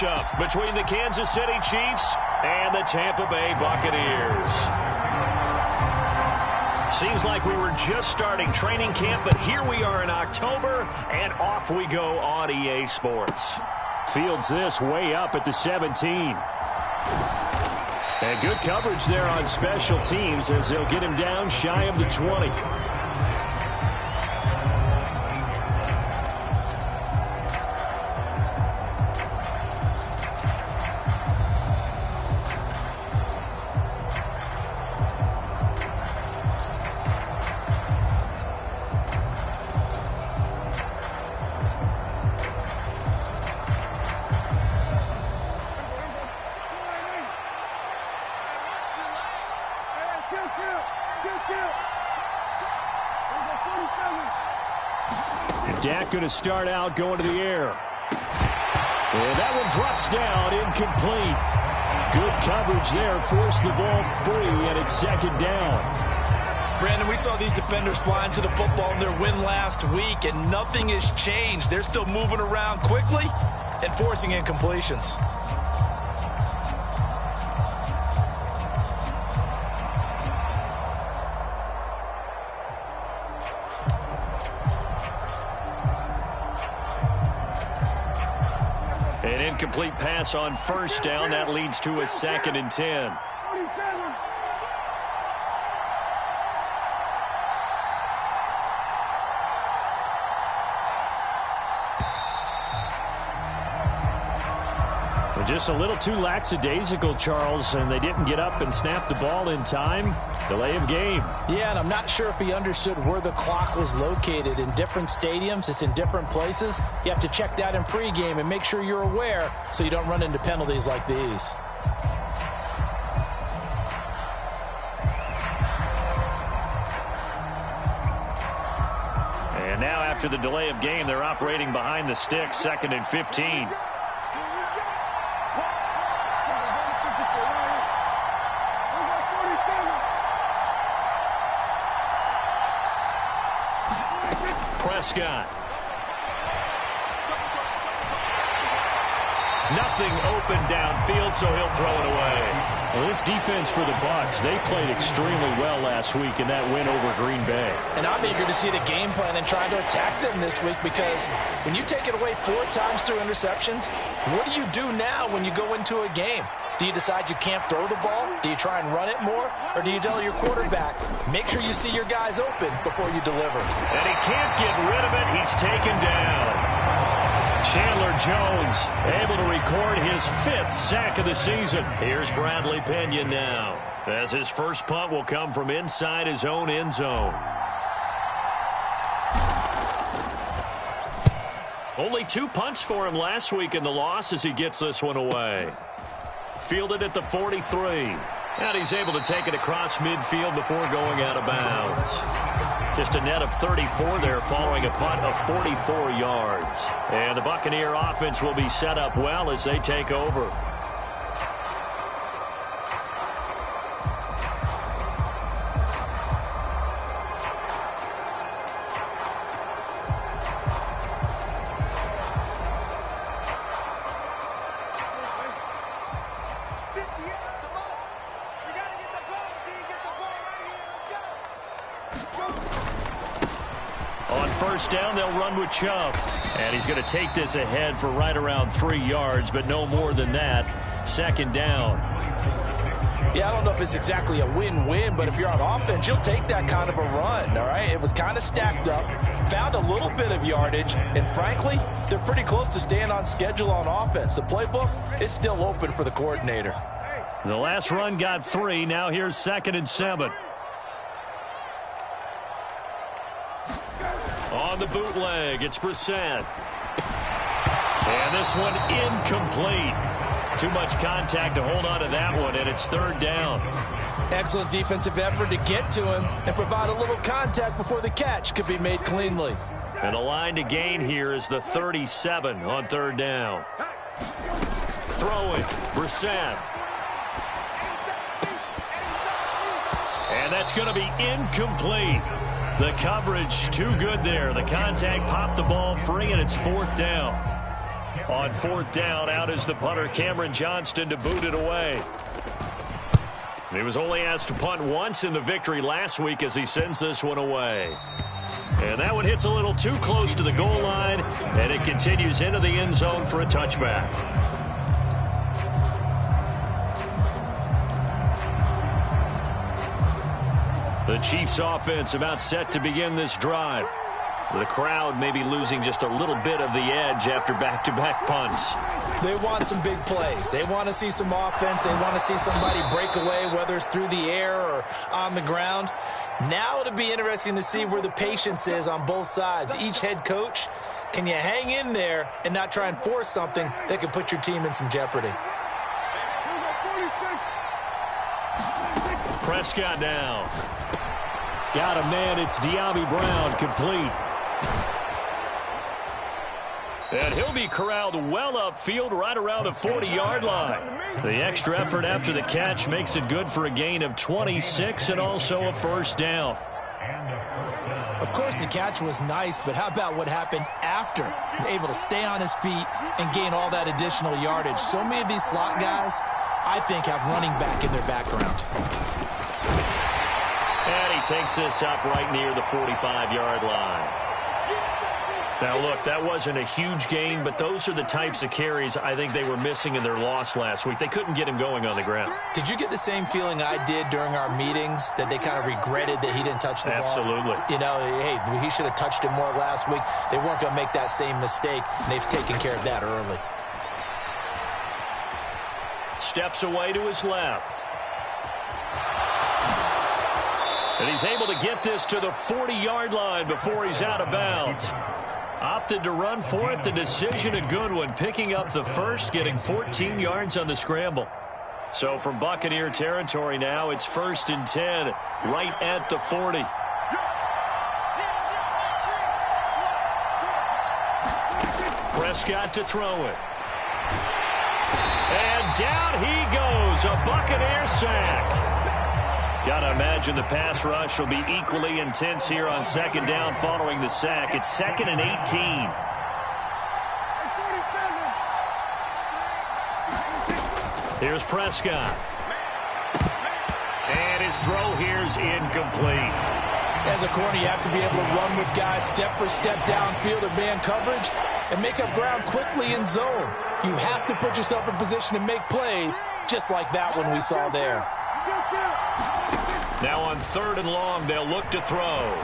matchup between the Kansas City Chiefs and the Tampa Bay Buccaneers. Seems like we were just starting training camp, but here we are in October, and off we go on EA Sports. Fields this way up at the 17. And good coverage there on special teams as they'll get him down shy of the 20. Dak going to start out going to the air. And that one drops down, incomplete. Good coverage there, forced the ball free, and it's second down. Brandon, we saw these defenders flying to the football in their win last week, and nothing has changed. They're still moving around quickly and forcing incompletions. An incomplete pass on first down. That leads to a 2nd and 10. Just a little too lackadaisical, Charles, and they didn't get up and snap the ball in time. Delay of game. Yeah, and I'm not sure if he understood where the clock was located. In different stadiums, it's in different places. You have to check that in pregame and make sure you're aware so you don't run into penalties like these. And now after the delay of game, they're operating behind the sticks, 2nd and 15. Prescott. Nothing open downfield, so he'll throw it away. Well, this defense for the Bucs, they played extremely well last week in that win over Green Bay. And I'm eager to see the game plan and trying to attack them this week, because when you take it away 4 times through interceptions, what do you do now when you go into a game? Do you decide you can't throw the ball? Do you try and run it more? Or do you tell your quarterback, make sure you see your guys open before you deliver? And he can't get rid of it. He's taken down. Chandler Jones able to record his 5th sack of the season. Here's Bradley Pena now, as his first punt will come from inside his own end zone. Only 2 punts for him last week in the loss as he gets this one away. Fielded at the 43. And he's able to take it across midfield before going out of bounds. Just a net of 34 there following a punt of 44 yards. And the Buccaneer offense will be set up well as they take over. Down, they'll run with Chubb. And he's going to take this ahead for right around 3 yards, but no more than that. 2nd down. Yeah, I don't know if it's exactly a win-win, but if you're on offense, you'll take that kind of a run, all right? It was kind of stacked up, found a little bit of yardage, and frankly, they're pretty close to staying on schedule on offense. The playbook is still open for the coordinator. The last run got 3. Now here's 2nd and 7. On the bootleg, it's Brissett. And this one incomplete. Too much contact to hold on to that one, and it's 3rd down. Excellent defensive effort to get to him and provide a little contact before the catch could be made cleanly. And the line to gain here is the 37 on 3rd down. Throwing, Brissett. And that's going to be incomplete. The coverage too good there. The contact popped the ball free, and it's 4th down. On 4th down, out is the punter, Cameron Johnston, to boot it away. He was only asked to punt once in the victory last week as he sends this one away. And that one hits a little too close to the goal line, and it continues into the end zone for a touchback. The Chiefs offense about set to begin this drive. The crowd may be losing just a little bit of the edge after back-to-back punts. They want some big plays. They want to see some offense. They want to see somebody break away, whether it's through the air or on the ground. Now it'll be interesting to see where the patience is on both sides. Each head coach, can you hang in there and not try and force something that could put your team in some jeopardy? Prescott now. Got a man. It's De'Ami Brown, complete. And he'll be corralled well upfield right around the 40-yard line. The extra effort after the catch makes it good for a gain of 26 and also a first down. Of course, the catch was nice, but how about what happened after? Able to stay on his feet and gain all that additional yardage. So many of these slot guys, I think, have running back in their background. And he takes this up right near the 45-yard line. Now, look, that wasn't a huge gain, but those are the types of carries I think they were missing in their loss last week. They couldn't get him going on the ground. Did you get the same feeling I did during our meetings, that they kind of regretted that he didn't touch the ball? Absolutely. You know, hey, he should have touched it more last week. They weren't going to make that same mistake, and they've taken care of that early. Steps away to his left. And he's able to get this to the 40-yard line before he's out of bounds. Opted to run for it. The decision a good one. Picking up the first, getting 14 yards on the scramble. So from Buccaneer territory now, it's 1st and 10, right at the 40. Prescott to throw it. And down he goes. A Buccaneer sack. Gotta imagine the pass rush will be equally intense here on 2nd down following the sack. It's 2nd and 18. Here's Prescott. And his throw here's incomplete. As a corner, you have to be able to run with guys step for step downfield in man coverage and make up ground quickly in zone. You have to put yourself in position to make plays, just like that one we saw there. Now on 3rd and long, they'll look to throw.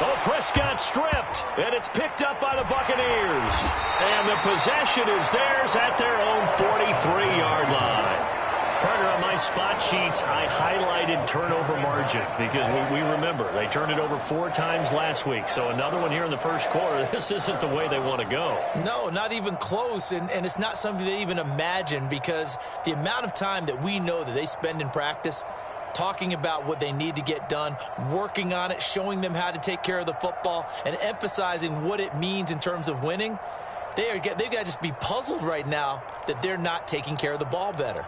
Oh, Prescott stripped, and it's picked up by the Buccaneers. And the possession is theirs at their own 43-yard line. Partner, on my spot sheets, I highlighted turnover margin because we remember they turned it over 4 times last week. So another one here in the first quarter. This isn't the way they want to go. No, not even close, and it's not something they even imagine, because the amount of time that we know that they spend in practice talking about what they need to get done, working on it, showing them how to take care of the football, and emphasizing what it means in terms of winning, they've got to just be puzzled right now that they're not taking care of the ball better.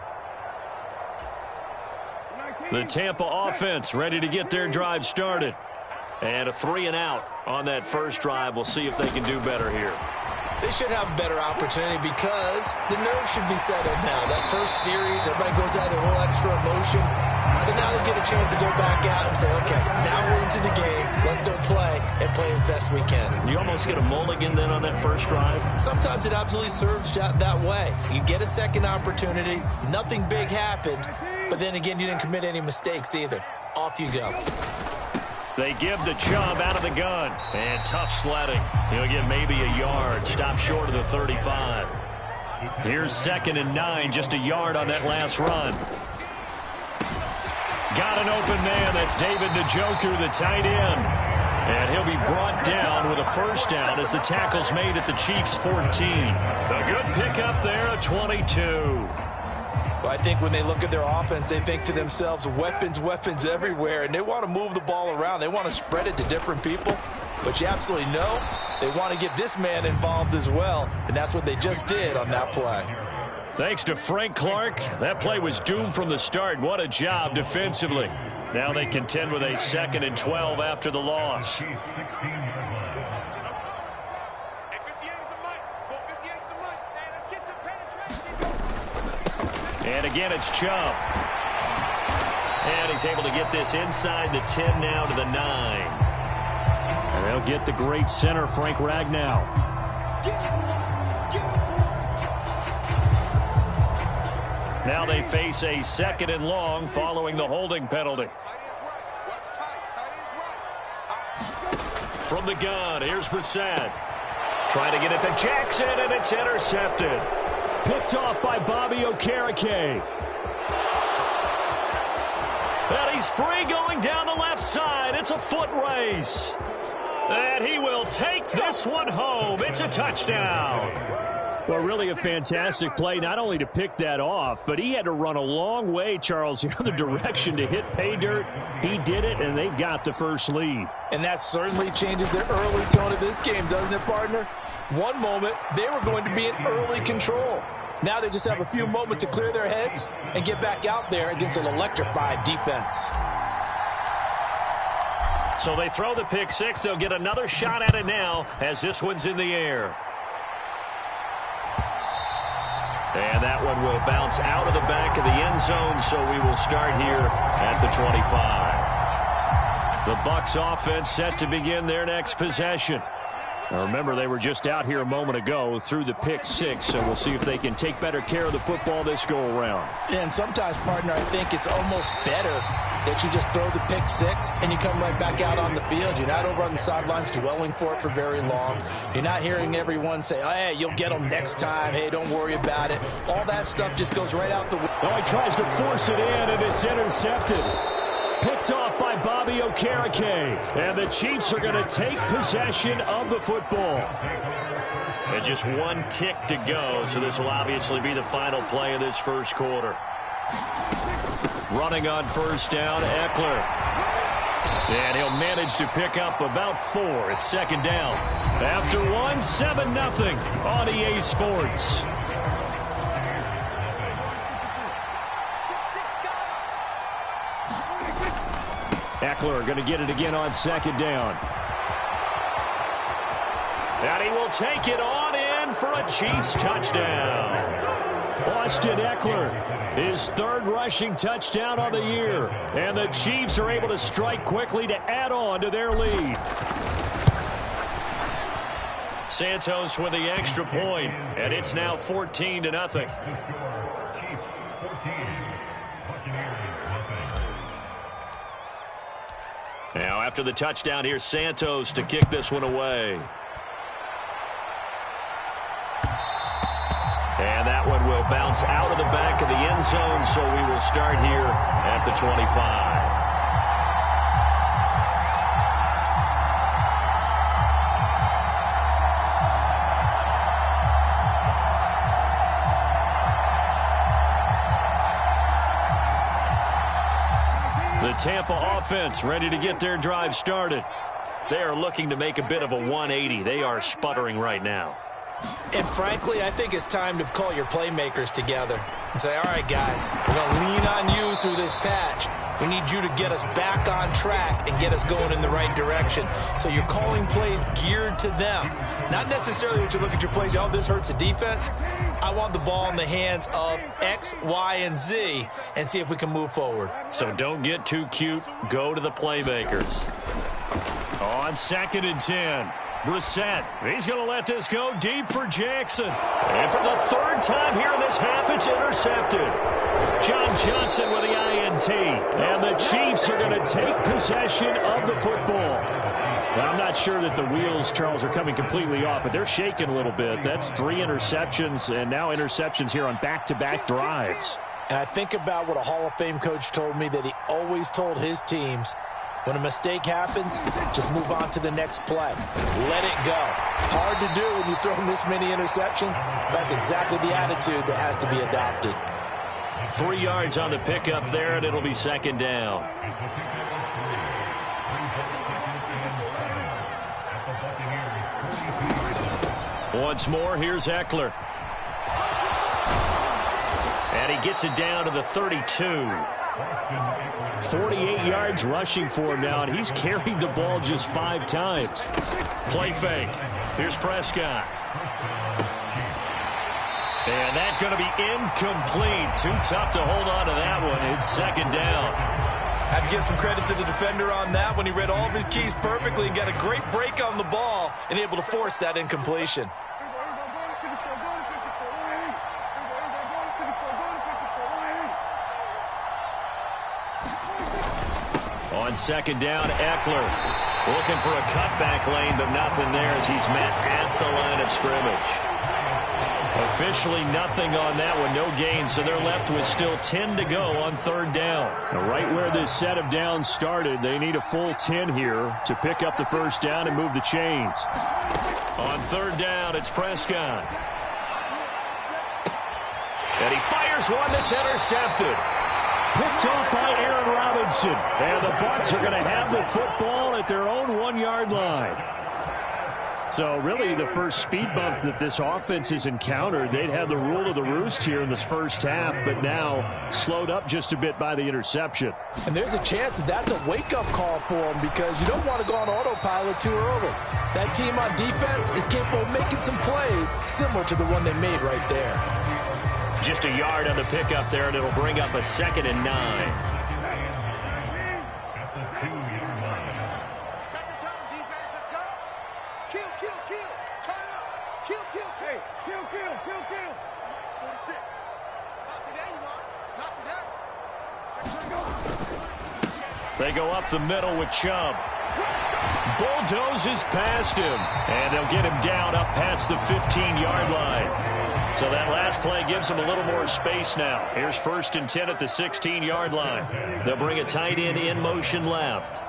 The Tampa offense ready to get their drive started. And a 3 and out on that first drive. We'll see if they can do better here. They should have a better opportunity because the nerves should be settled now. That first series, everybody goes out a little extra emotion. So now they get a chance to go back out and say, okay, now we're into the game. Let's go play and play as best we can. You almost get a mulligan then on that first drive? Sometimes it absolutely serves that way. You get a second opportunity. Nothing big happened. But then again, you didn't commit any mistakes either. Off you go. They give the Chubb out of the gun. And tough sledding. He'll get maybe a yard. Stop short of the 35. Here's 2nd and 9. Just a yard on that last run. Got an open man. That's David Njoku, the tight end. And he'll be brought down with a first down as the tackle's made at the Chiefs' 14. A good pickup there, a 22. Well, I think when they look at their offense, they think to themselves, weapons, weapons everywhere, and they want to move the ball around. They want to spread it to different people, but you absolutely know they want to get this man involved as well, and that's what they just did on that play. Thanks to Frank Clark, that play was doomed from the start. What a job defensively. Now they contend with a 2nd and 12 after the loss. And again, it's Chubb. And he's able to get this inside the 10 now to the 9. And they'll get the great center, Frank Ragnow. Now they face a 2nd and long following the holding penalty. From the gun, here's Brissett. Trying to get it to Jackson, and it's intercepted. Picked off by Bobby Okereke. And he's free going down the left side. It's a foot race. And he will take this one home. It's a touchdown. Well, really a fantastic play, not only to pick that off, but he had to run a long way, Charles, the other direction to hit pay dirt. He did it, and they've got the first lead. And that certainly changes the early tone of this game, doesn't it, partner? One moment, they were going to be in early control. Now they just have a few moments to clear their heads and get back out there against an electrified defense. So they throw the pick six. They'll get another shot at it now as this one's in the air. And that one will bounce out of the back of the end zone, so we will start here at the 25. The Bucs offense set to begin their next possession. Now remember, they were just out here a moment ago through the pick six, so we'll see if they can take better care of the football this go-around. And sometimes, partner, I think it's almost better that you just throw the pick six and you come right back out on the field. You're not over on the sidelines dwelling for it for very long. You're not hearing everyone say, oh, hey, you'll get them next time. Hey, don't worry about it. All that stuff just goes right out the window. Oh, he tries to force it in, and it's intercepted. Picked off by Bobby Okereke. And the Chiefs are going to take possession of the football. And just one tick to go, so this will obviously be the final play of this first quarter. Running on first down, Eckler. And he'll manage to pick up about 4. It's second down. After one, 7-0 on EA Sports. Eckler going to get it again on second down. And he will take it on in for a Chiefs touchdown. Austin Eckler, his 3rd rushing touchdown on the year. And the Chiefs are able to strike quickly to add on to their lead. Santos with the extra point, and it's now 14-0. Now after the touchdown, here's Santos to kick this one away. And that one will bounce out of the back of the end zone, so we will start here at the 25. The Tampa offense ready to get their drive started. They are looking to make a bit of a 180. They are sputtering right now. And frankly, I think it's time to call your playmakers together and say, all right, guys, we're going to lean on you through this patch. We need you to get us back on track and get us going in the right direction. So you're calling plays geared to them. Not necessarily what you look at your plays, oh, this hurts the defense. I want the ball in the hands of X, Y, and Z and see if we can move forward. So don't get too cute. Go to the playmakers. On 2nd and 10. Brissett, he's going to let this go deep for Jackson. And for the 3rd time here in this half, it's intercepted. John Johnson with the INT. And the Chiefs are going to take possession of the football. Now, I'm not sure that the wheels, Charles, are coming completely off, but they're shaking a little bit. That's 3 interceptions, and now interceptions here on back-to-back drives. And I think about what a Hall of Fame coach told me that he always told his teams, when a mistake happens, just move on to the next play. Let it go. Hard to do when you throw this many interceptions. That's exactly the attitude that has to be adopted. 3 yards on the pickup there, and it'll be second down. Once more, here's Eckler. And he gets it down to the 32. 48 yards rushing for him now, and he's carried the ball just 5 times. Play fake. Here's Prescott. And that's going to be incomplete. Too tough to hold on to that one. It's second down. I have to give some credit to the defender on that when he read all of his keys perfectly and got a great break on the ball and able to force that incompletion. On second down, Eckler looking for a cutback lane, but nothing there as he's met at the line of scrimmage. Officially nothing on that one, no gain, so they're left with still 10 to go on third down. Now, right where this set of downs started, they need a full 10 here to pick up the first down and move the chains. On third down, it's Prescott. And he fires one that's intercepted. Picked off by Aaron Robinson. And the Bucs are going to have the football at their own 1-yard line. So really the first speed bump that this offense has encountered, they'd had the rule of the roost here in this first half, but now slowed up just a bit by the interception. And there's a chance that that's a wake-up call for them because you don't want to go on autopilot too early. That team on defense is capable of making some plays similar to the one they made right there. Just a yard on the pickup there, and it'll bring up a 2nd and 9. They go up the middle with Chubb. Bulldozes past him. And they'll get him down up past the 15-yard line. So that last play gives them a little more space now. Here's 1st and 10 at the 16-yard line. They'll bring a tight end in motion left.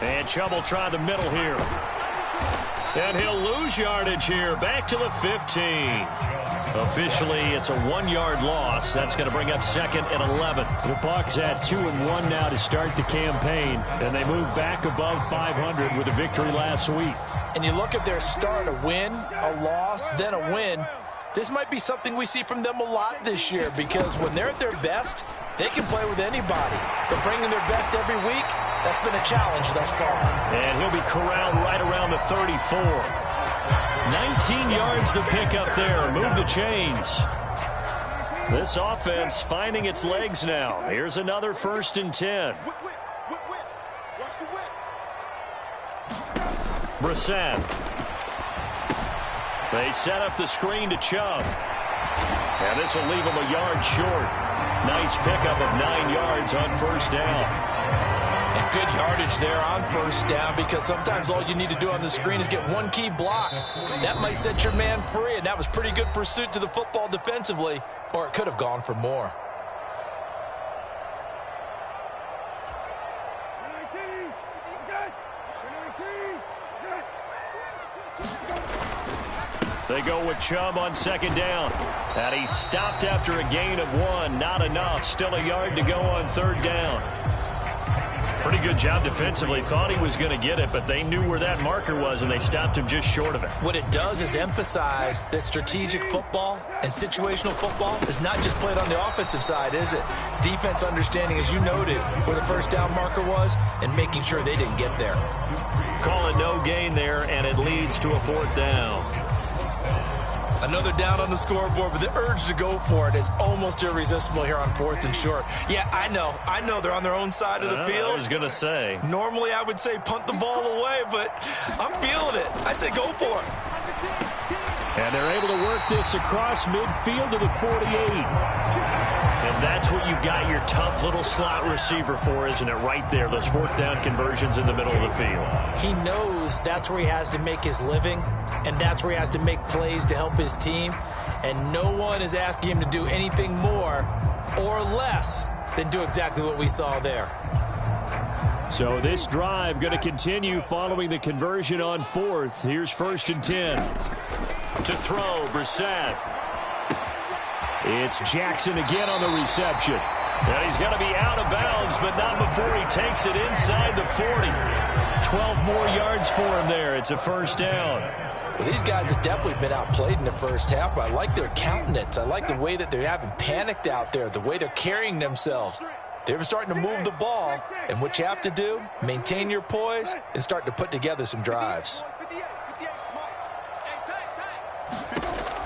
And Chubb will try the middle here. And he'll lose yardage here. Back to the 15. Officially, it's a 1-yard loss. That's going to bring up 2nd and 11. The Bucs had 2-1 now to start the campaign, and they moved back above 500 with a victory last week. And you look at their start, a win, a loss, then a win. This might be something we see from them a lot this year because when they're at their best, they can play with anybody. But bringing their best every week, that's been a challenge thus far. And he'll be corralled right around the 34. 19 yards to pick up there. Move the chains. This offense finding its legs now. Here's another 1st and 10. Brissett. They set up the screen to Chubb. And this will leave him a yard short. Nice pickup of 9 yards on 1st down. And good yardage there on 1st down because sometimes all you need to do on the screen is get one key block. That might set your man free, and that was pretty good pursuit to the football defensively, or it could have gone for more. They go with Chubb on 2nd down. And he stopped after a gain of 1. Not enough. Still a yard to go on 3rd down. Pretty good job defensively. Thought he was going to get it, but they knew where that marker was, and they stopped him just short of it. What it does is emphasize that strategic football and situational football is not just played on the offensive side, is it? Defense understanding, as you noted, where the 1st down marker was and making sure they didn't get there. Call it no gain there, and it leads to a 4th down. Another down on the scoreboard, but the urge to go for it is almost irresistible here on 4th and short. Yeah, I know they're on their own side of the field. I was going to say. Normally I would say punt the ball away, but I'm feeling it. I say go for it. And they're able to work this across midfield to the 48. And that's what you got your tough little slot receiver for, isn't it? Right there, those 4th down conversions in the middle of the field. He knows that's where he has to make his living, and that's where he has to make plays to help his team. And no one is asking him to do anything more or less than do exactly what we saw there. So this drive going to continue following the conversion on 4th. Here's 1st and 10. To throw, Brissett. It's Jackson again on the reception. And he's going to be out of bounds, but not before he takes it inside the 40. 12 more yards for him there. It's a 1st down. Well, these guys have definitely been outplayed in the first half, but I like their countenance. I like the way that they haven't panicked out there, the way they're carrying themselves. They're starting to move the ball, and what you have to do, maintain your poise and start to put together some drives.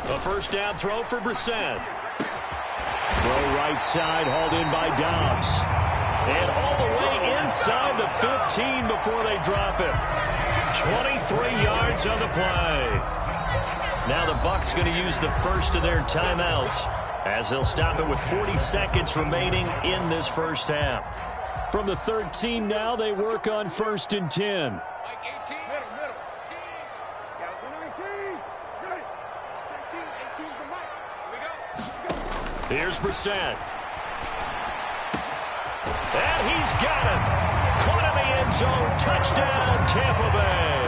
A first down throw for Brissett. Throw right side, hauled in by Dobbs. And all the way inside the 15 before they drop him. 23 yards on the play. Now the Bucs going to use the first of their timeouts as they'll stop it with 40 seconds remaining in this first half. From the 13 now, they work on 1st and 10. Here's Brissett. And he's got it. Caught in the end zone. Touchdown, Tampa Bay.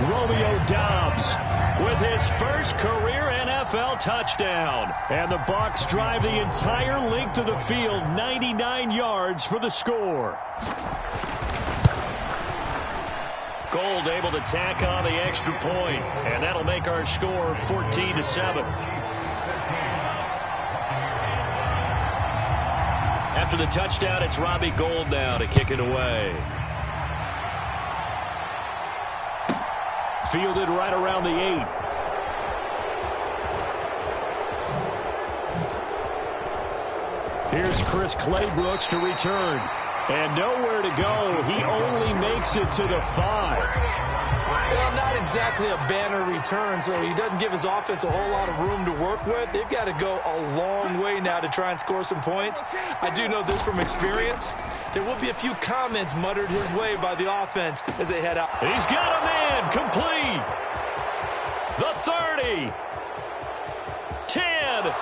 Romeo Dobbs with his first career NFL touchdown. And the Bucs drive the entire length of the field, 99 yards for the score. Gold able to tack on the extra point, and that'll make our score 14-7. After the touchdown, it's Robbie Gould now to kick it away. Fielded right around the 8. Here's Chris Claybrooks to return. And nowhere to go. He only makes it to the 5. Well, not exactly a banner return, so he doesn't give his offense a whole lot of room to work with. They've got to go a long way now to try and score some points. I do know this from experience. There will be a few comments muttered his way by the offense as they head out. He's got a man complete. The 30. 10.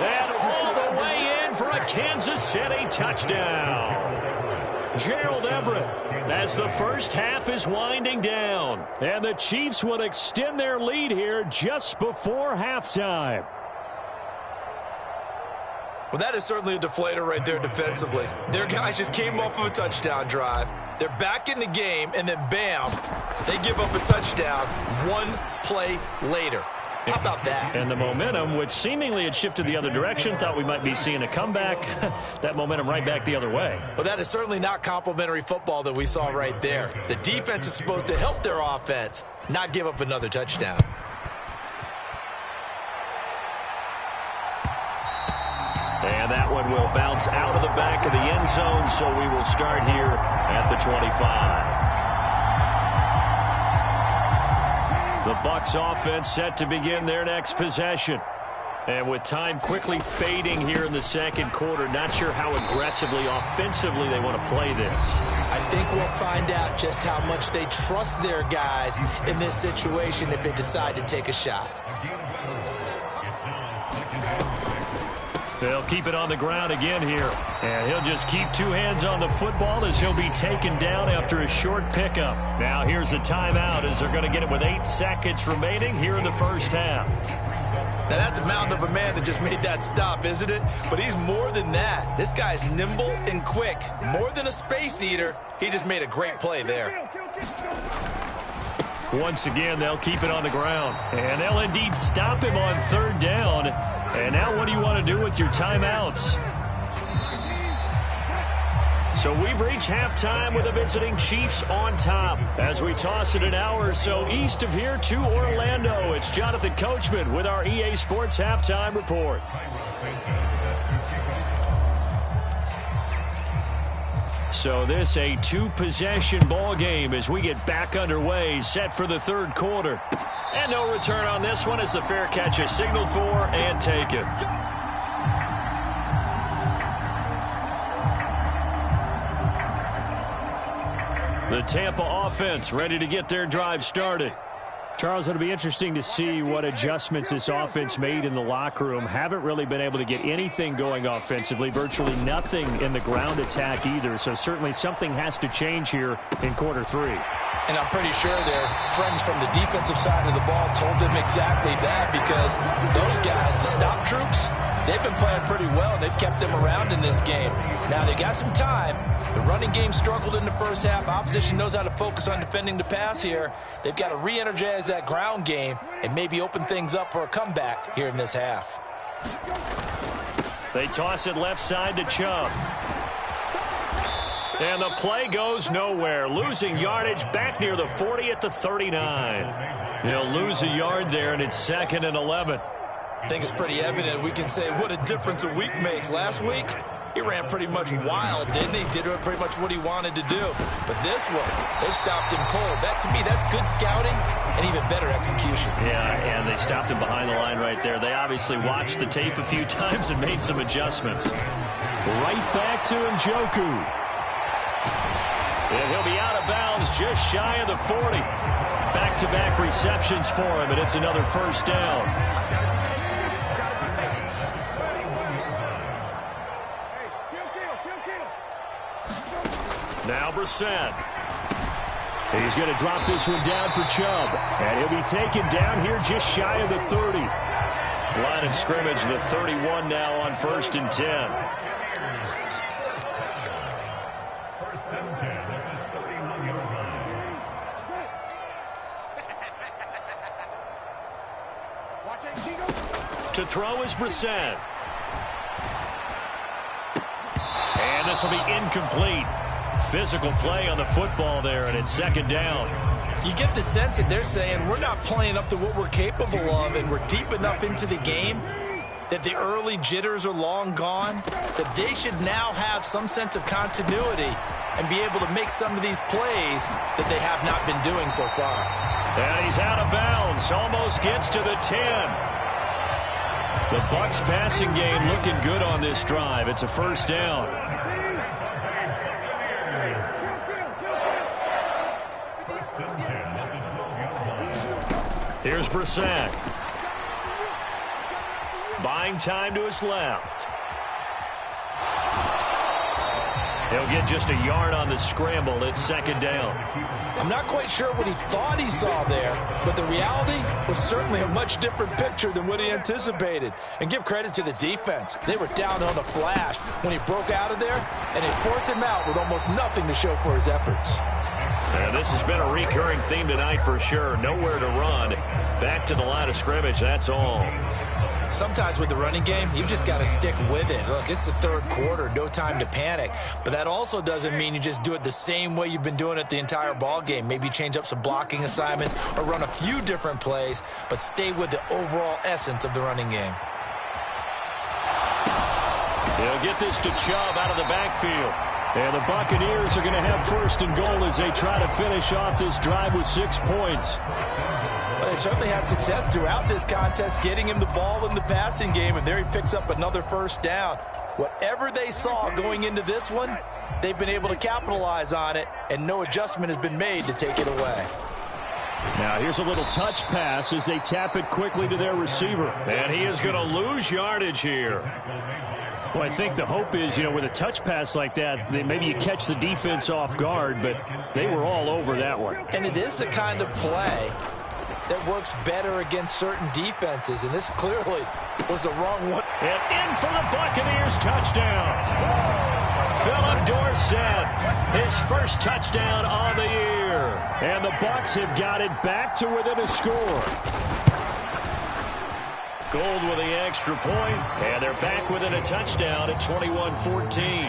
And all the way in for a Kansas City touchdown. Gerald Everett as the first half is winding down. And the Chiefs will extend their lead here just before halftime. Well, that is certainly a deflator right there defensively. Their guys just came off of a touchdown drive. They're back in the game, and then bam, they give up a touchdown one play later. How about that? And the momentum, which seemingly had shifted the other direction, thought we might be seeing a comeback. That momentum right back the other way. Well, that is certainly not complimentary football that we saw right there. The defense is supposed to help their offense, not give up another touchdown. And that one will bounce out of the back of the end zone, so we will start here at the 25. The Bucs offense set to begin their next possession. And with time quickly fading here in the second quarter, not sure how aggressively, offensively they want to play this. I think we'll find out just how much they trust their guys in this situation if they decide to take a shot. They'll keep it on the ground again here. And he'll just keep two hands on the football as he'll be taken down after a short pickup. Now here's a timeout as they're going to get it with 8 seconds remaining here in the first half. Now that's a mountain of a man that just made that stop, isn't it? But he's more than that. This guy's nimble and quick. More than a space eater. He just made a great play there. Once again, they'll keep it on the ground. And they'll indeed stop him on third down. And now what do you want to do with your timeouts? So we've reached halftime with the visiting Chiefs on top. As we toss it an hour or so east of here to Orlando, it's Jonathan Coachman with our EA Sports Halftime Report. So this a two-possession ball game as we get back underway, set for the third quarter. And no return on this one as the fair catch is signaled for and taken. The Tampa offense ready to get their drive started. Charles, it'll be interesting to see what adjustments this offense made in the locker room. Haven't really been able to get anything going offensively, virtually nothing in the ground attack either. So certainly something has to change here in quarter 3. And I'm pretty sure their friends from the defensive side of the ball told them exactly that, because those guys, the stop troops, they've been playing pretty well. They've kept them around in this game. Now, they got some time. The running game struggled in the first half. Opposition knows how to focus on defending the pass here. They've got to re-energize that ground game and maybe open things up for a comeback here in this half. They toss it left side to Chubb. And the play goes nowhere. Losing yardage back near the 40 at the 39. They'll lose a yard there, and it's 2nd and 11. I think it's pretty evident. We can say what a difference a week makes. Last week, he ran pretty much wild, didn't he? Did pretty much what he wanted to do. But this one, they stopped him cold. That, to me, that's good scouting and even better execution. Yeah, and they stopped him behind the line right there. They obviously watched the tape a few times and made some adjustments. Right back to Njoku. And he'll be out of bounds just shy of the 40. Back-to-back receptions for him, and it's another first down. Now Brissett. He's going to drop this one down for Chubb. And he'll be taken down here just shy of the 30. Line of scrimmage, the 31 now on 1st and 10. To throw is Brissett. And this will be incomplete. Physical play on the football there, and it's 2nd down. You get the sense that they're saying we're not playing up to what we're capable of, and we're deep enough into the game that the early jitters are long gone, that they should now have some sense of continuity and be able to make some of these plays that they have not been doing so far. And he's out of bounds, almost gets to the 10. The Bucs passing game looking good on this drive. It's a first down. Here's Brissett. Buying time to his left. He'll get just a yard on the scramble. It's 2nd down. I'm not quite sure what he thought he saw there, but the reality was certainly a much different picture than what he anticipated. And give credit to the defense. They were down on the flash when he broke out of there, and they forced him out with almost nothing to show for his efforts. This has been a recurring theme tonight for sure. Nowhere to run. Back to the line of scrimmage, that's all. Sometimes with the running game, you've just got to stick with it. Look, it's the 3rd quarter, no time to panic. But that also doesn't mean you just do it the same way you've been doing it the entire ball game. Maybe change up some blocking assignments or run a few different plays, but stay with the overall essence of the running game. He'll get this to Chubb out of the backfield. And the Buccaneers are going to have 1st and goal as they try to finish off this drive with 6 points. Well, they certainly had success throughout this contest, getting him the ball in the passing game, and there he picks up another first down. Whatever they saw going into this one, they've been able to capitalize on it, and no adjustment has been made to take it away. Now here's a little touch pass as they tap it quickly to their receiver. And he is going to lose yardage here. Well, I think the hope is, with a touch pass like that, maybe you catch the defense off guard, but they were all over that one. And it is the kind of play that works better against certain defenses, and this clearly was the wrong one. And in for the Buccaneers touchdown. Philip Dorsett, his first touchdown on the year. And the Bucs have got it back to within a score. Gold with the extra point, and they're back within a touchdown at 21-14.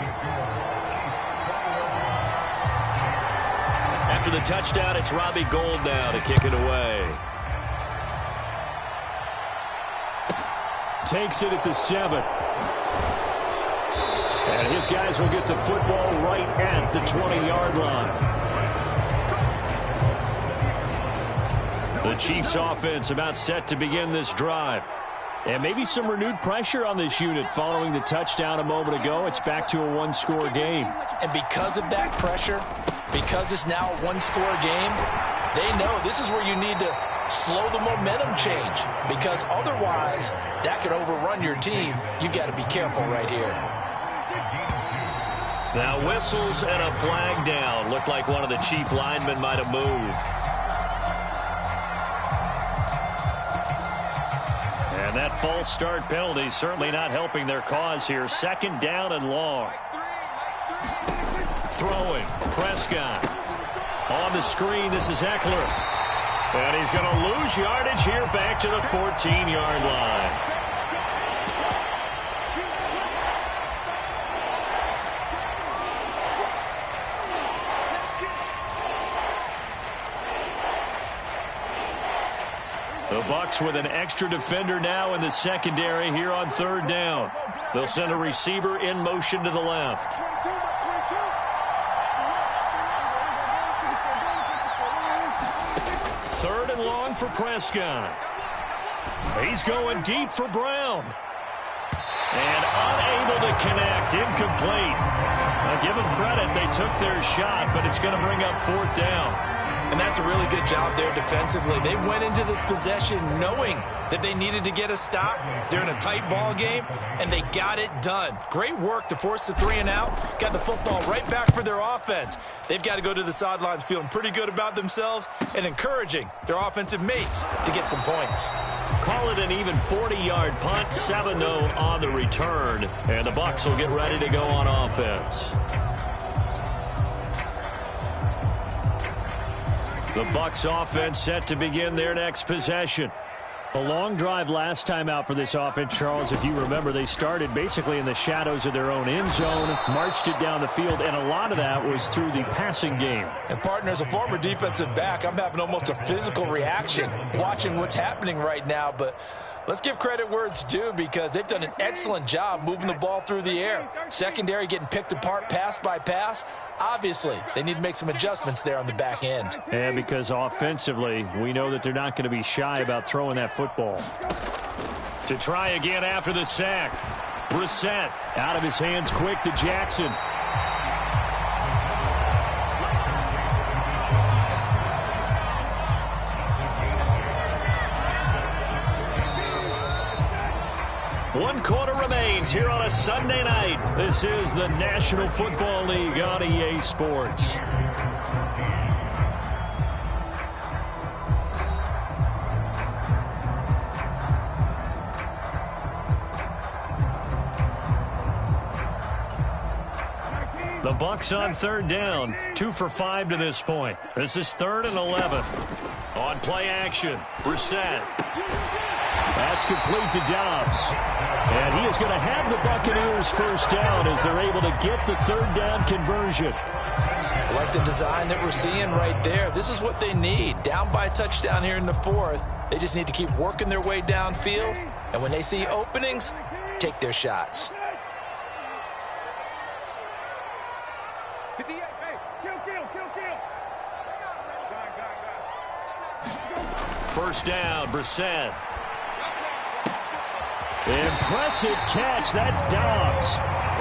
After the touchdown, it's Robbie Gould now to kick it away. Takes it at the 7. And his guys will get the football right at the 20-yard line. The Chiefs offense about set to begin this drive. And maybe some renewed pressure on this unit following the touchdown a moment ago. It's back to a one-score game. And because of that pressure, because it's now a one-score game, they know this is where you need to slow the momentum change, because otherwise that could overrun your team. You've got to be careful right here. Now whistles and a flag down. Looked like one of the Chief linemen might have moved. And that false start penalty certainly not helping their cause here. Second down and long. Throwing, Prescott. On the screen, this is Eckler. And he's going to lose yardage here back to the 14-yard line. The Bucs with an extra defender now in the secondary here on third down. They'll send a receiver in motion to the left. Third and long for Prescott. He's going deep for Brown. And unable to connect. Incomplete. Now give them credit. They took their shot, but it's going to bring up fourth down. And that's a really good job there defensively. They went into this possession knowing that they needed to get a stop. They're in a tight ball game, and they got it done. Great work to force the 3 and out. Got the football right back for their offense. They've got to go to the sidelines feeling pretty good about themselves and encouraging their offensive mates to get some points. Call it an even 40-yard punt, 7-0 on the return. And the Bucs will get ready to go on offense. The Bucs offense set to begin their next possession. A long drive last time out for this offense, Charles. If you remember, they started basically in the shadows of their own end zone, marched it down the field, and a lot of that was through the passing game. And, partner, as a former defensive back, I'm having almost a physical reaction watching what's happening right now. But let's give credit where it's due because they've done an excellent job moving the ball through the air. Secondary getting picked apart pass by pass. Obviously, they need to make some adjustments there on the back end. And because offensively, we know that they're not going to be shy about throwing that football. To try again after the sack. Brissett out of his hands quick to Jackson. One quarter remains here on a Sunday night. This is the National Football League on EA Sports. The Bucs on third down, 2 for 5 to this point. This is 3rd and 11. On play action, Brissett. That's complete to Dobbs. And he is going to have the Buccaneers first down as they're able to get the third down conversion. I like the design that we're seeing right there. This is what they need. Down by a touchdown here in the 4th. They just need to keep working their way downfield. And when they see openings, take their shots. First down, Brissett. Impressive catch. That's Dobbs.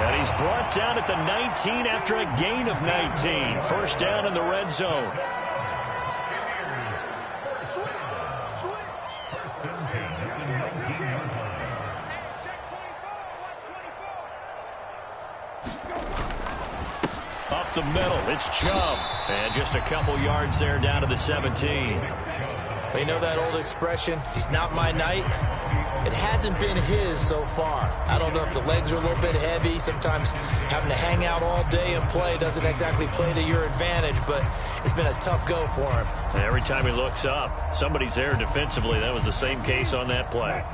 And he's brought down at the 19 after a gain of 19. First down in the red zone. Up the middle, it's Chubb. And just a couple yards there down to the 17. You know that old expression, it's not my night? It hasn't been his so far. I don't know if the legs are a little bit heavy. Sometimes having to hang out all day and play doesn't exactly play to your advantage, but it's been a tough go for him. Every time he looks up, somebody's there defensively. That was the same case on that play.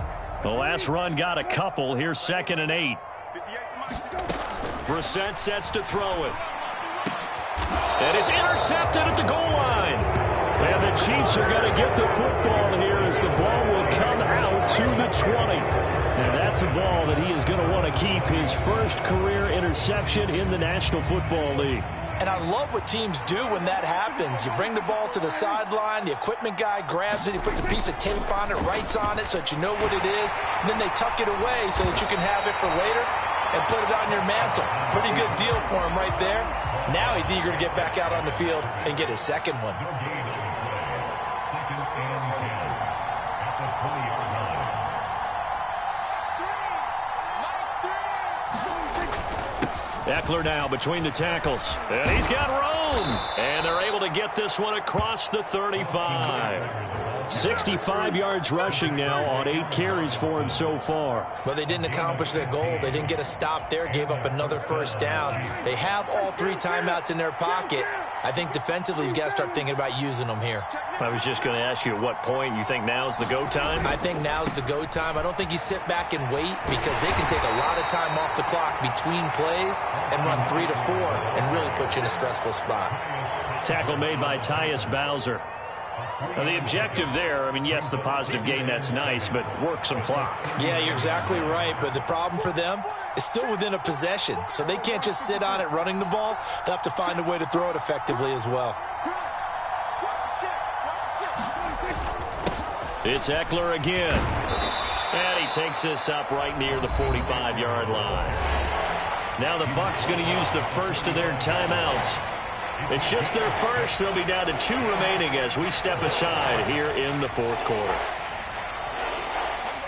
The last run got a couple. Here's 2nd and 8. Brissett sets to throw it. And it's intercepted at the goal line. And the Chiefs are going to get the football here as the ball will come out to the 20. And that's a ball that he is going to want to keep, his first career interception in the National Football League. And I love what teams do when that happens. You bring the ball to the sideline, the equipment guy grabs it, he puts a piece of tape on it, writes on it so that you know what it is, and then they tuck it away so that you can have it for later and put it on your mantle. Pretty good deal for him right there. Now he's eager to get back out on the field and get his second one. Eckler now between the tackles. And he's got room. And they're able to get this one across the 35. 65 yards rushing now on 8 carries for him so far. But they didn't accomplish their goal. They didn't get a stop there, gave up another first down. They have all 3 timeouts in their pocket. I think defensively you've got to start thinking about using them here. I was just going to ask you at what point you think now's the go time? I think now's the go time. I don't think you sit back and wait because they can take a lot of time off the clock between plays and run 3 to 4 and really put you in a stressful spot. Tackle made by Tyus Bowser. Now, the objective there, I mean, yes, the positive gain, that's nice, but work some clock. Yeah, you're exactly right, but the problem for them is still within a possession, so they can't just sit on it running the ball. They'll have to find a way to throw it effectively as well. It's Eckler again. And he takes this up right near the 45-yard line. Now the Bucs going to use the first of their timeouts. It's just their first. They'll be down to 2 remaining as we step aside here in the 4th quarter.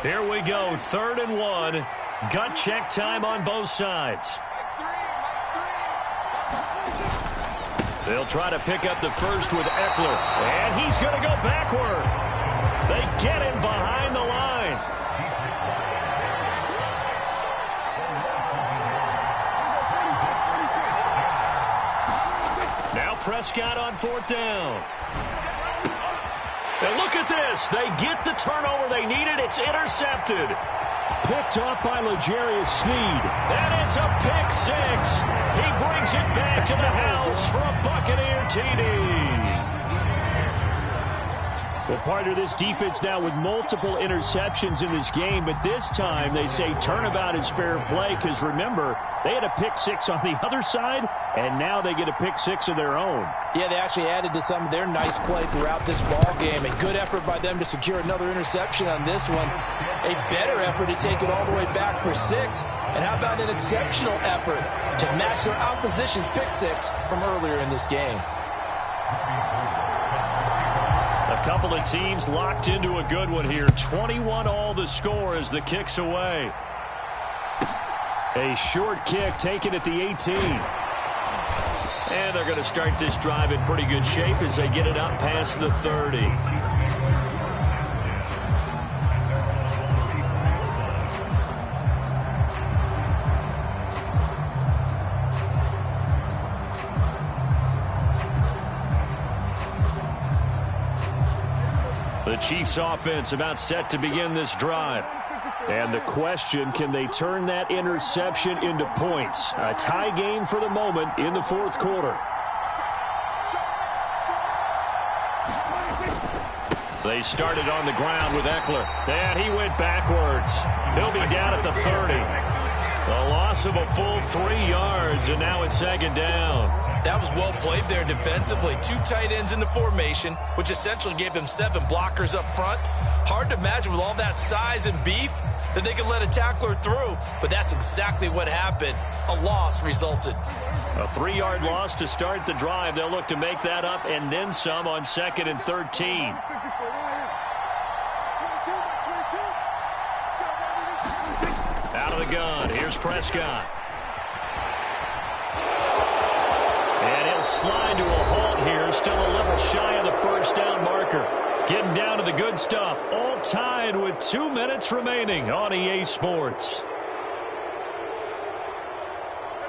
Here we go, 3rd and 1. Gut check time on both sides. They'll try to pick up the first with Eckler. And he's going to go backward. They get him behind the line. Now Prescott on 4th down. And look at this. They get the turnover they needed. It's intercepted. Picked off by L'Jarius Sneed. And it's a pick 6. He brings it back to the house for a Buccaneer TD. Well, part of this defense now with multiple interceptions in this game, but this time they say turnabout is fair play because, remember, they had a pick 6 on the other side, and now they get a pick 6 of their own. Yeah, they actually added to some of their nice play throughout this ball game. A good effort by them to secure another interception on this one. A better effort to take it all the way back for 6. And how about an exceptional effort to match their opposition's pick 6 from earlier in this game? A couple of teams locked into a good one here. 21 all the score as the kick's away. A short kick taken at the 18. And they're going to start this drive in pretty good shape as they get it up past the 30. The Chiefs offense about set to begin this drive. And the question, can they turn that interception into points? A tie game for the moment in the 4th quarter. They started on the ground with Eckler. And he went backwards. He'll be down at the 30. A loss of a full 3 yards, and now it's 2nd down. That was well played there defensively. 2 tight ends in the formation, which essentially gave them 7 blockers up front. Hard to imagine with all that size and beef that they could let a tackler through, but that's exactly what happened. A loss resulted. A 3-yard loss to start the drive. They'll look to make that up and then some on 2nd and 13. Out of the gun. Here's Prescott. And he'll slide to a halt here. Still a little shy of the first down marker. Getting down to the good stuff. All tied with 2 minutes remaining on EA Sports.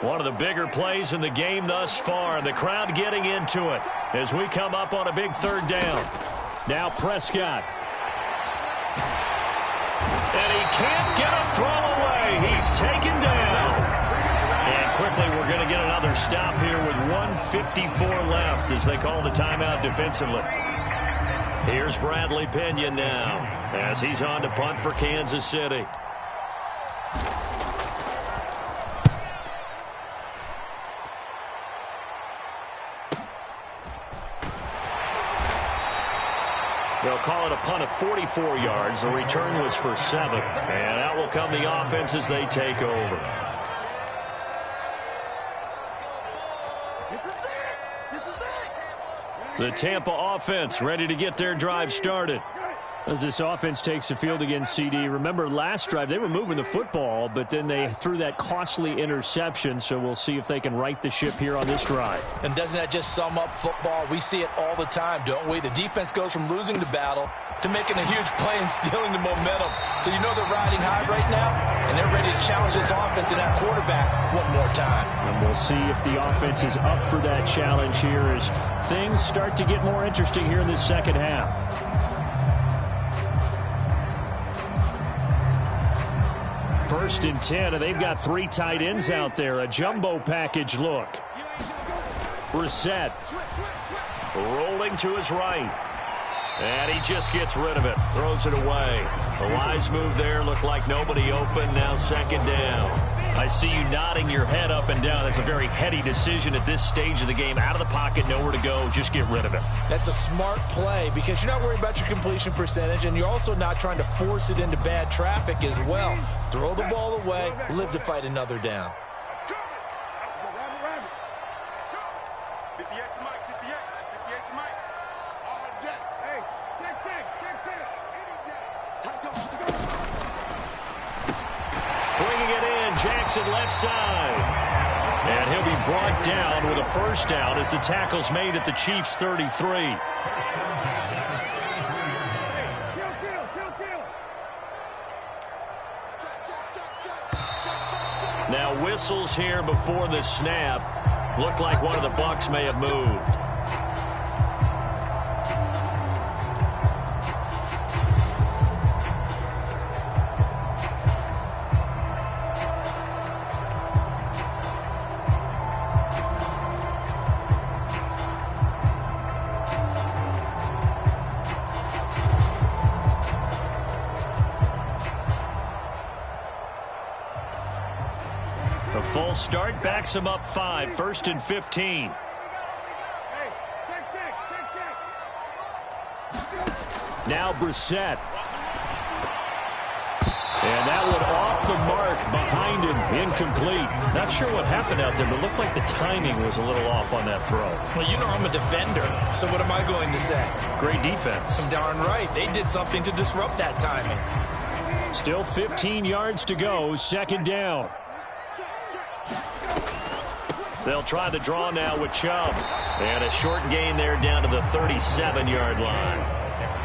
One of the bigger plays in the game thus far. The crowd getting into it as we come up on a big 3rd down. Now Prescott. And he can't get a throw away. He's taken down. And quickly we're going to get another stop here with 1:54 left as they call the timeout defensively. Here's Bradley Pinion now as he's on to punt for Kansas City. They'll call it a punt of 44 yards. The return was for 7. And out will come the offense as they take over. The Tampa offense ready to get their drive started. As this offense takes the field against CD, remember last drive they were moving the football, but then they threw that costly interception, so we'll see if they can right the ship here on this drive. And doesn't that just sum up football? We see it all the time, don't we? The defense goes from losing the battle to making a huge play and stealing the momentum. So you know they're riding high right now, and they're ready to challenge this offense and that quarterback one more time. And we'll see if the offense is up for that challenge here as things start to get more interesting here in this second half. First and 10, and they've got 3 tight ends out there. A jumbo package look. Brissett rolling to his right. And he just gets rid of it. Throws it away. The wise move there. Looked like nobody open. Now second down. I see you nodding your head up and down. That's a very heady decision at this stage of the game. Out of the pocket, nowhere to go. Just get rid of it. That's a smart play because you're not worried about your completion percentage, and you're also not trying to force it into bad traffic as well. Throw the ball away. Live to fight another down. Bringing it in, Jackson left side. And he'll be brought down with a first down as the tackle's made at the Chiefs' 33. Now whistles here before the snap. Looked like one of the Bucs may have moved. The full start backs him up 5, 1st and 15. Now Brissett. And that one off the mark behind him, incomplete. Not sure what happened out there, but it looked like the timing was a little off on that throw. Well, you know I'm a defender, so what am I going to say? Great defense. I'm darn right. They did something to disrupt that timing. Still 15 yards to go, second down. They'll try the draw now with Chubb. And a short gain there down to the 37-yard line.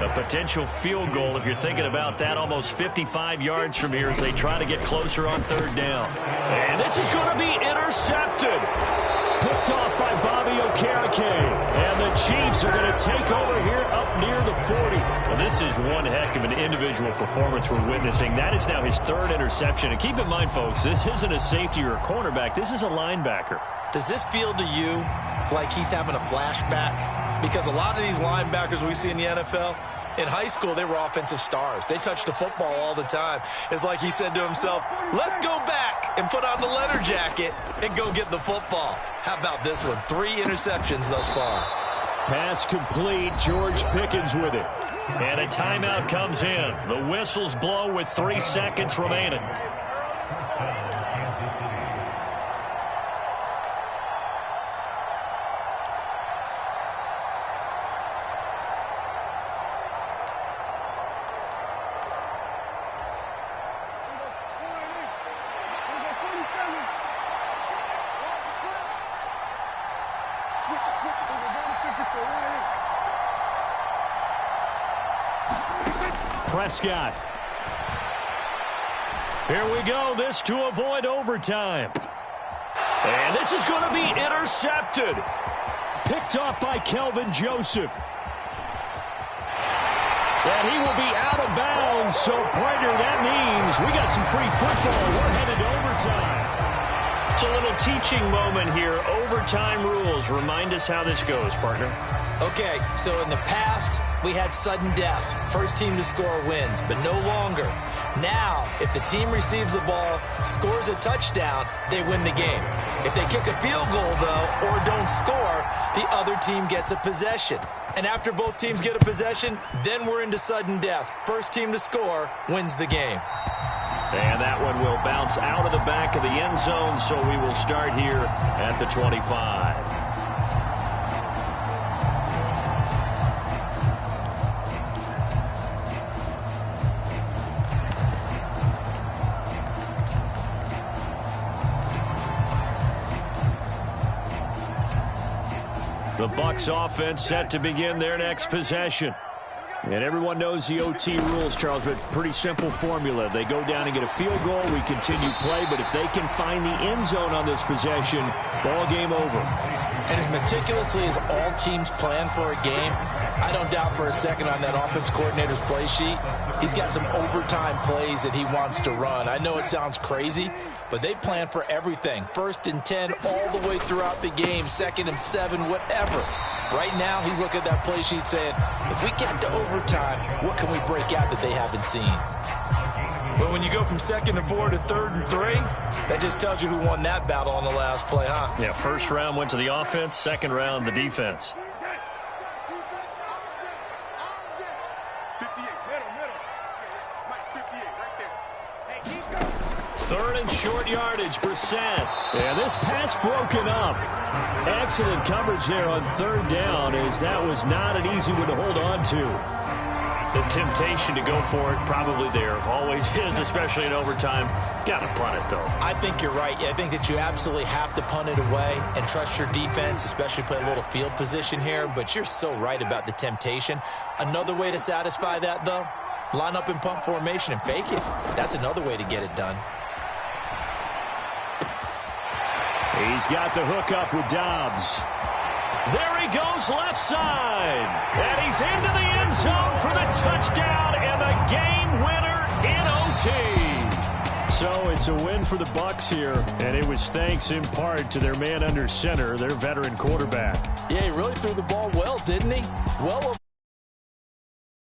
A potential field goal, if you're thinking about that, almost 55 yards from here as they try to get closer on third down. And this is going to be intercepted. Picked off by Bobby Okereke. And the Chiefs are going to take over here up near the 40. Well, this is one heck of an individual performance we're witnessing. That is now his 3rd interception. And keep in mind, folks, this isn't a safety or a cornerback. This is a linebacker. Does this feel to you like he's having a flashback? Because a lot of these linebackers we see in the NFL, in high school, they were offensive stars. They touched the football all the time. It's like he said to himself, let's go back and put on the leather jacket and go get the football. How about this one? 3 interceptions thus far. Pass complete. George Pickens with it. And a timeout comes in. The whistles blow with 3 seconds remaining. Prescott. Here we go. This to avoid overtime. And this is going to be intercepted. Picked off by Kelvin Joseph. And he will be out of bounds. So, partner, that means we got some free football. We're headed to overtime. It's a little teaching moment here. Overtime rules. Remind us how this goes, partner. Okay, so in the past, we had sudden death. First team to score wins, but no longer. Now, if the team receives the ball, scores a touchdown, they win the game. If they kick a field goal, though, or don't score, the other team gets a possession. And after both teams get a possession, then we're into sudden death. First team to score wins the game. And that one will bounce out of the back of the end zone, so we will start here at the 25. The Bucs offense set to begin their next possession. And everyone knows the OT rules, Charles, but pretty simple formula. They go down and get a field goal, we continue play, but if they can find the end zone on this possession, ball game over. And as meticulously as all teams plan for a game, I don't doubt for a second on that offense coordinator's play sheet, he's got some overtime plays that he wants to run. I know it sounds crazy, but they plan for everything. 1st and 10 all the way throughout the game, 2nd and 7, whatever. Right now, he's looking at that play sheet saying, if we get to overtime, what can we break out that they haven't seen? Well, when you go from 2nd and 4 to 3rd and 3, that just tells you who won that battle on the last play, huh? Yeah, first round went to the offense, second round the defense. 3rd and short yardage, Brissett. Yeah, this pass broken up. Excellent coverage there on 3rd down, as that was not an easy one to hold on to. The temptation to go for it probably there. Always is, especially in overtime. Got to punt it, though. I think you're right. I think that you absolutely have to punt it away and trust your defense, especially play a little field position here. But you're so right about the temptation. Another way to satisfy that, though, line up in punt formation and fake it. That's another way to get it done. He's got the hook up with Dobbs. There he goes left side. And he's into the end zone for the touchdown and the game winner in OT. So it's a win for the Bucs here, and it was thanks in part to their man under center, their veteran quarterback. Yeah, he really threw the ball well, didn't he? Well